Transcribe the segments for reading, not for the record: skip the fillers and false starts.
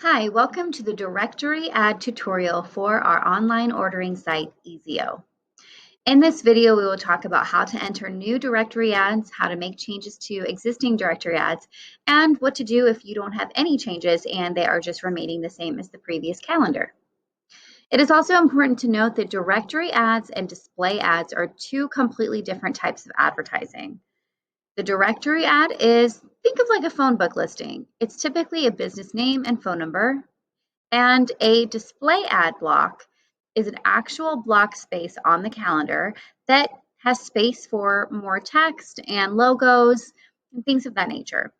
Hi, welcome to the directory ad tutorial for our online ordering site, Easio. In this video, we will talk about how to enter new directory ads, how to make changes to existing directory ads, and what to do if you don't have any changes and they are just remaining the same as the previous calendar. It is also important to note that directory ads and display ads are two completely different types of advertising. The directory ad is, think of like a phone book listing. It's typically a business name and phone number. And a display ad block is an actual block space on the calendar that has space for more text and logos and things of that nature.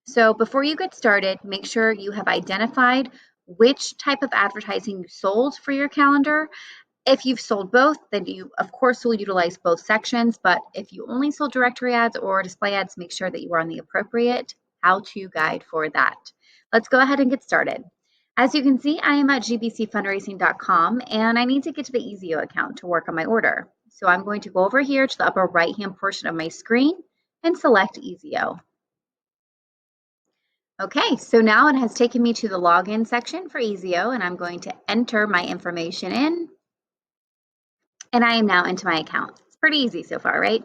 So before you get started, make sure you have identified which type of advertising you sold for your calendar. If you've sold both, then you, of course, will utilize both sections. But if you only sold directory ads or display ads, make sure that you are on the appropriate how-to guide for that. Let's go ahead and get started. As you can see, I am at gbcfundraising.com and I need to get to the Easio account to work on my order. So I'm going to go over here to the upper right-hand portion of my screen and select Easio. Okay, so now it has taken me to the login section for Easio and I'm going to enter my information in. And I am now into my account. It's pretty easy so far, right?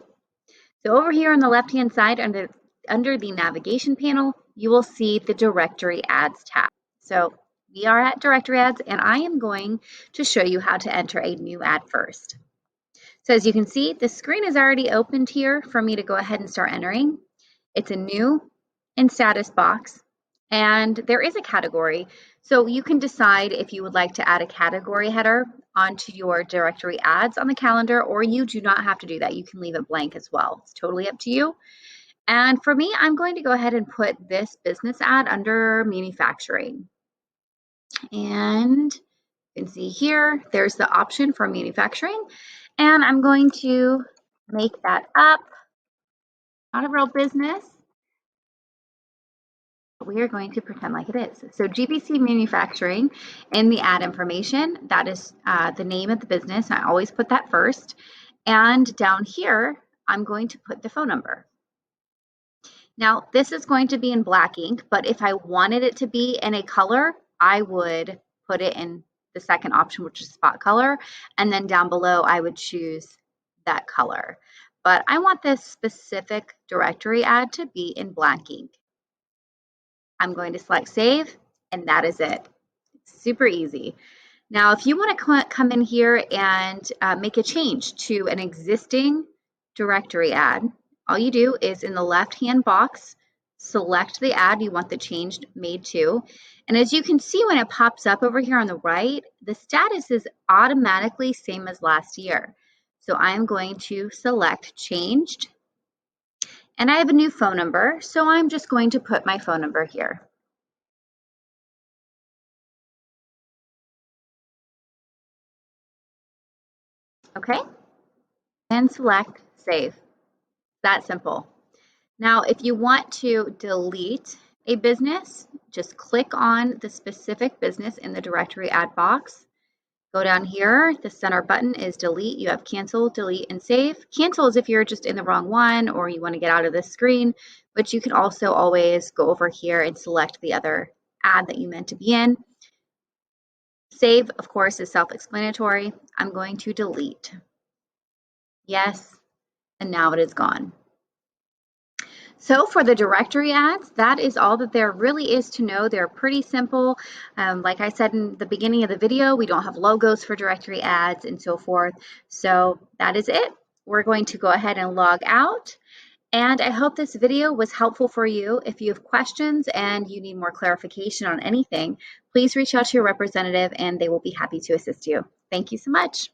So over here on the left-hand side under the navigation panel, you will see the directory ads tab. So we are at directory ads and I am going to show you how to enter a new ad first. So as you can see, the screen is already opened here for me to go ahead and start entering. It's a new and status box and there is a category. So you can decide if you would like to add a category header onto your directory ads on the calendar, or you do not have to do that. You can leave it blank as well. It's totally up to you. And for me, I'm going to go ahead and put this business ad under manufacturing. And you can see here, there's the option for manufacturing. And I'm going to make that up. Not a real business. We are going to pretend like it is. So GBC Manufacturing in the ad information, that is the name of the business. I always put that first. And down here, I'm going to put the phone number. Now, this is going to be in black ink, but if I wanted it to be in a color, I would put it in the second option, which is spot color. And then down below, I would choose that color. But I want this specific directory ad to be in black ink. I'm going to select save, and that is it. It's super easy. Now, if you want to come in here and make a change to an existing directory ad, all you do is in the left-hand box, select the ad you want the change made to. And as you can see when it pops up over here on the right, the status is automatically same as last year. So I'm going to select changed. And I have a new phone number, so I'm just going to put my phone number here. Okay, and select save. That simple. Now, if you want to delete a business, just click on the specific business in the directory ad box. Go down here, the center button is delete. You have cancel, delete, and save. Cancel is if you're just in the wrong one or you want to get out of this screen, but you can also always go over here and select the other ad that you meant to be in. Save, of course, is self-explanatory. I'm going to delete. Yes, and now it is gone. So for the directory ads, that is all that there really is to know. They're pretty simple. Like I said in the beginning of the video, we don't have logos for directory ads and so forth. So that is it. We're going to go ahead and log out. And I hope this video was helpful for you. If you have questions and you need more clarification on anything, please reach out to your representative and they will be happy to assist you. Thank you so much.